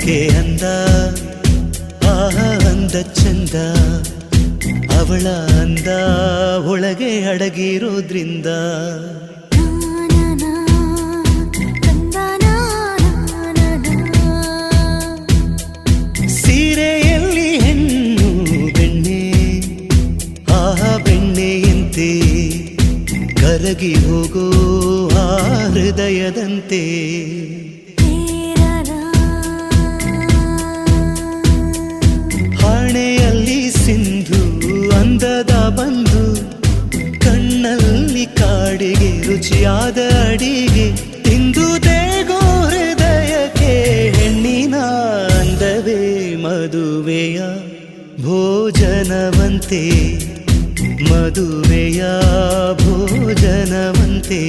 ಅದಕ್ಕೆ ಅಂದ ಅಂದ ಚಂದ ಅವಳ ಅಂದ ಒಳಗೆ ಅಡಗಿರೋದ್ರಿಂದ ಸೀರೆಯಲ್ಲಿ ಹೆಣ್ಣು ಬೆಣ್ಣೆ ಬೆಣ್ಣೆಯಂತೆ ಕರಗಿ ಹೋಗೋ ಆ ಹೃದಯದಂತೆ ಹಣೆಯಲ್ಲಿ ಸಿಂಧು ಅಂದದ ಬಂದು ಕಣ್ಣಲ್ಲಿ ಕಾಡಿಗೆ ರುಚಿಯಾದ ಅಡಿಗೆ ತಿಂದು ದೇಗೋ ಹೃದಯಕ್ಕೆ ಹೆಣ್ಣಿನ ಅಂದವೇ ಮದುವೆಯ ಭೋಜನವಂತೆ ಮದುವೆಯ ಭೋಜನವಂತೆ